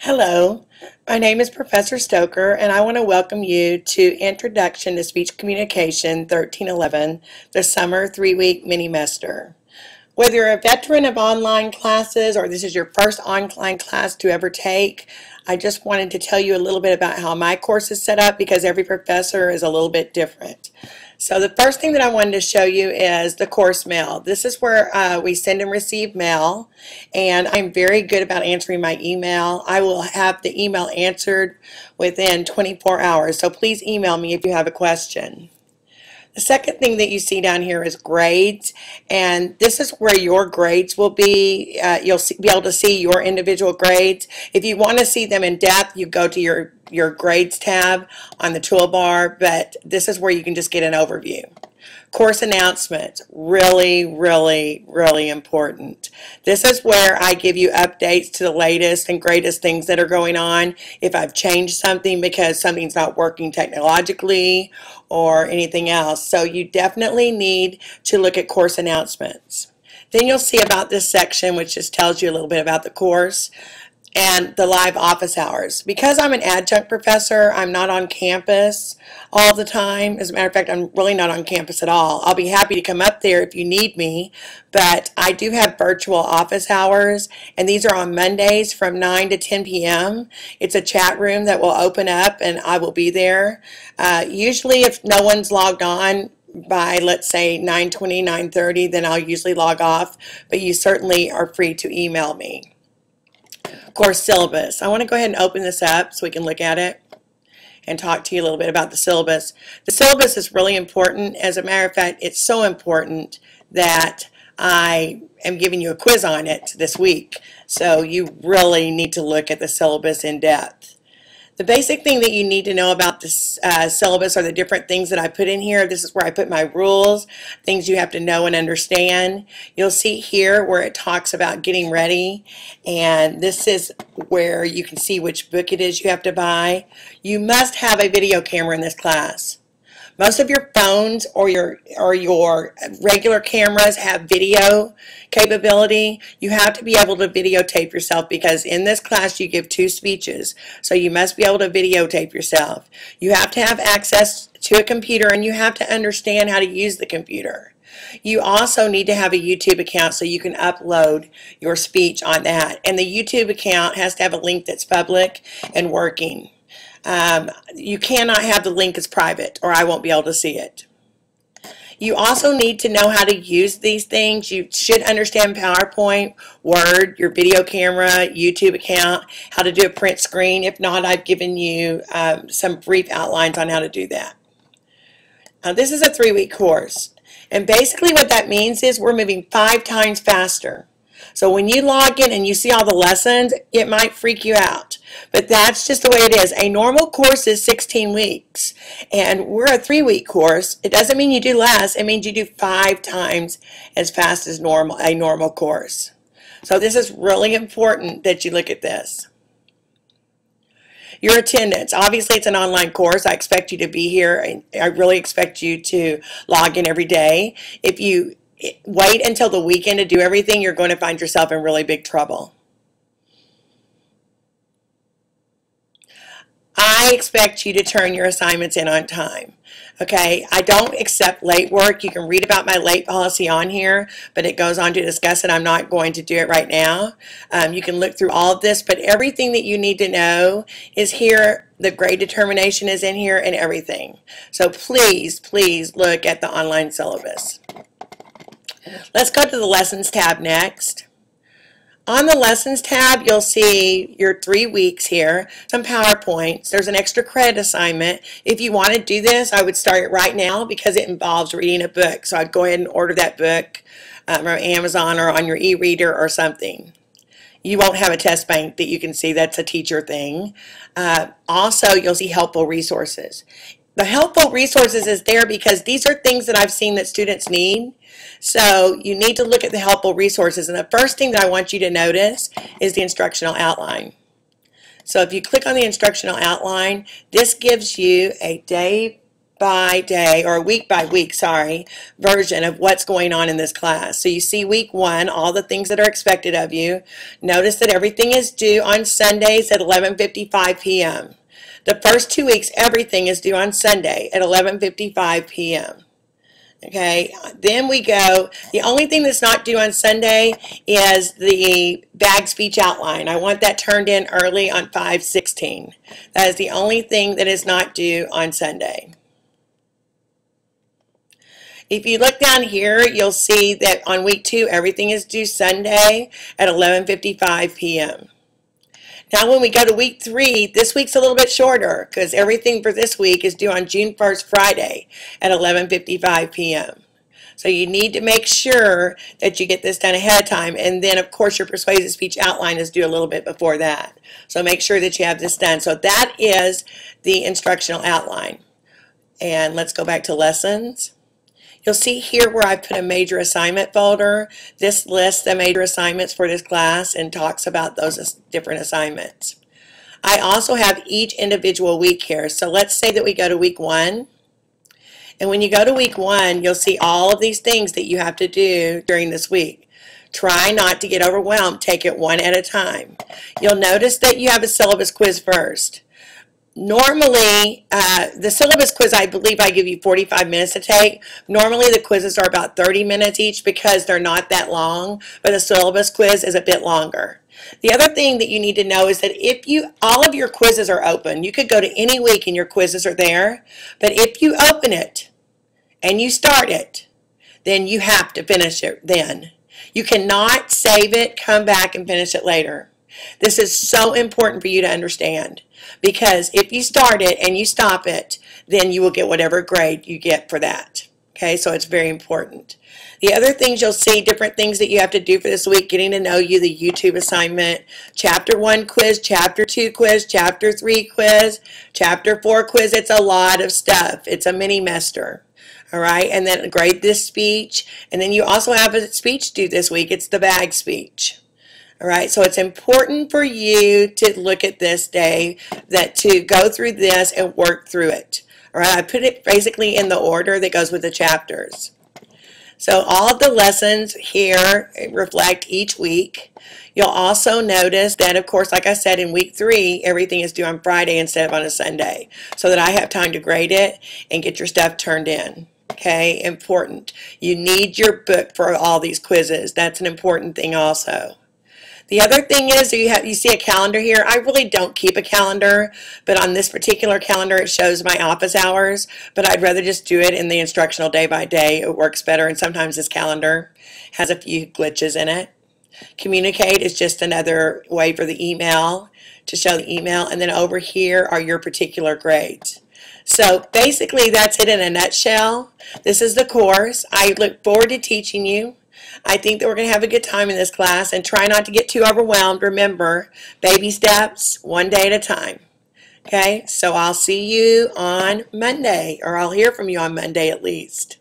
Hello, my name is Professor Stoker, and I want to welcome you to Introduction to Speech Communication 1311, the summer 3-week minimester. Whether you're a veteran of online classes or this is your first online class to ever take, I just wanted to tell you a little bit about how my course is set up because every professor is a little bit different. So the first thing that I wanted to show you is the course mail. This is where we send and receive mail, and I'm very good about answering my email. I will have the email answered within 24 hours, so please email me if you have a question. The second thing that you see down here is grades, and this is where your grades will be. You'll be able to see your individual grades. If you want to see them in depth, you go to your grades tab on the toolbar, but this is where you can just get an overview. Course announcements, really, really, really important. This is where I give you updates to the latest and greatest things that are going on. If I've changed something because something's not working technologically or anything else. So you definitely need to look at course announcements. Then you'll see about this section, which just tells you a little bit about the course and the live office hours. Because I'm an adjunct professor, I'm not on campus all the time. As a matter of fact, I'm really not on campus at all. I'll be happy to come up there if you need me, but I do have virtual office hours, and these are on Mondays from 9 to 10 p.m. It's a chat room that will open up, and I will be there. Usually if no one's logged on by, let's say, 9:20, 9:30, then I'll usually log off, but you certainly are free to email me. Course syllabus. I want to go ahead and open this up so we can look at it and talk to you a little bit about the syllabus. The syllabus is really important. As a matter of fact, it's so important that I am giving you a quiz on it this week. So you really need to look at the syllabus in depth. The basic thing that you need to know about this syllabus are the different things that I put in here. This is where I put my rules, things you have to know and understand. You'll see here where it talks about getting ready, and this is where you can see which book it is you have to buy. You must have a video camera in this class. Most of your phones or your regular cameras have video capability. You have to be able to videotape yourself because in this class you give 2 speeches. So you must be able to videotape yourself. You have to have access to a computer, and you have to understand how to use the computer. You also need to have a YouTube account so you can upload your speech on that. And the YouTube account has to have a link that's public and working. You cannot have the link as private or I won't be able to see it. You also need to know how to use these things. You should understand PowerPoint, Word, your video camera, YouTube account, how to do a print screen. If not, I've given you some brief outlines on how to do that. This is a 3-week course, and basically what that means is we're moving 5 times faster. So when you log in and you see all the lessons, it might freak you out. But that's just the way it is. A normal course is 16 weeks. And we're a 3-week course. It doesn't mean you do less. It means you do 5 times as fast as a normal course. So this is really important that you look at this. Your attendance. Obviously, it's an online course. I expect you to be here. I really expect you to log in every day. If you wait until the weekend to do everything, you're going to find yourself in really big trouble. I expect you to turn your assignments in on time. Okay, I don't accept late work. You can read about my late policy on here, but it goes on to discuss it. I'm not going to do it right now. You can look through all of this, but everything that you need to know is here. The grade determination is in here and everything. So please, please look at the online syllabus. Let's go to the Lessons tab next. On the Lessons tab, you'll see your 3 weeks here, some PowerPoints. There's an extra credit assignment. If you want to do this, I would start it right now because it involves reading a book. So I'd go ahead and order that book from Amazon or on your e-reader or something. You won't have a test bank that you can see. That's a teacher thing. Also, you'll see helpful resources. The helpful resources is there because these are things that I've seen that students need. So you need to look at the helpful resources. And the first thing that I want you to notice is the instructional outline. So if you click on the instructional outline, this gives you a day by day, or a week by week, sorry, version of what's going on in this class. So you see week 1, all the things that are expected of you. Notice that everything is due on Sundays at 11:55 p.m. The first 2 weeks, everything is due on Sunday at 11:55 p.m. Okay, then we go, the only thing that's not due on Sunday is the bag speech outline. I want that turned in early on 5/16. That is the only thing that is not due on Sunday. If you look down here, you'll see that on week 2, everything is due Sunday at 11:55 p.m. Now when we go to week 3, this week's a little bit shorter because everything for this week is due on June 1st, Friday at 11:55 p.m. So you need to make sure that you get this done ahead of time, and then of course your persuasive speech outline is due a little bit before that. So make sure that you have this done. So that is the instructional outline. And let's go back to lessons. You'll see here where I put a major assignment folder. This lists the major assignments for this class and talks about those different assignments. I also have each individual week here. So let's say that we go to week 1. And when you go to week 1, you'll see all of these things that you have to do during this week. Try not to get overwhelmed. Take it one at a time. You'll notice that you have a syllabus quiz first. Normally, the syllabus quiz, I believe I give you 45 minutes to take. Normally, the quizzes are about 30 minutes each because they're not that long, but the syllabus quiz is a bit longer. The other thing that you need to know is that if all of your quizzes are open, you could go to any week and your quizzes are there, but if you open it and you start it, then you have to finish it then. You cannot save it, come back, and finish it later. This is so important for you to understand, because if you start it and you stop it, then you will get whatever grade you get for that. Okay, so it's very important. The other things you'll see, different things that you have to do for this week: getting to know you, the YouTube assignment, Chapter 1 quiz, Chapter 2 quiz, Chapter 3 quiz, Chapter 4 quiz. It's a lot of stuff. It's a minimester. All right, and then grade this speech. And then you also have a speech due this week. It's the bag speech. All right, so it's important for you to look at this day, to go through this and work through it. All right, I put it basically in the order that goes with the chapters. So all of the lessons here reflect each week. You'll also notice that, of course, like I said, in week 3, everything is due on Friday instead of on a Sunday, so that I have time to grade it and get your stuff turned in. Okay, important. You need your book for all these quizzes. That's an important thing also. The other thing is, you see a calendar here. I really don't keep a calendar, but on this particular calendar it shows my office hours, but I'd rather just do it in the instructional day by day. It works better, and sometimes this calendar has a few glitches in it. Communicate is just another way for the email, to show the email, and then over here are your particular grades. So basically that's it in a nutshell. This is the course. I look forward to teaching you. I think that we're going to have a good time in this class, and try not to get too overwhelmed. Remember, baby steps, one day at a time. Okay, so I'll see you on Monday, or I'll hear from you on Monday at least.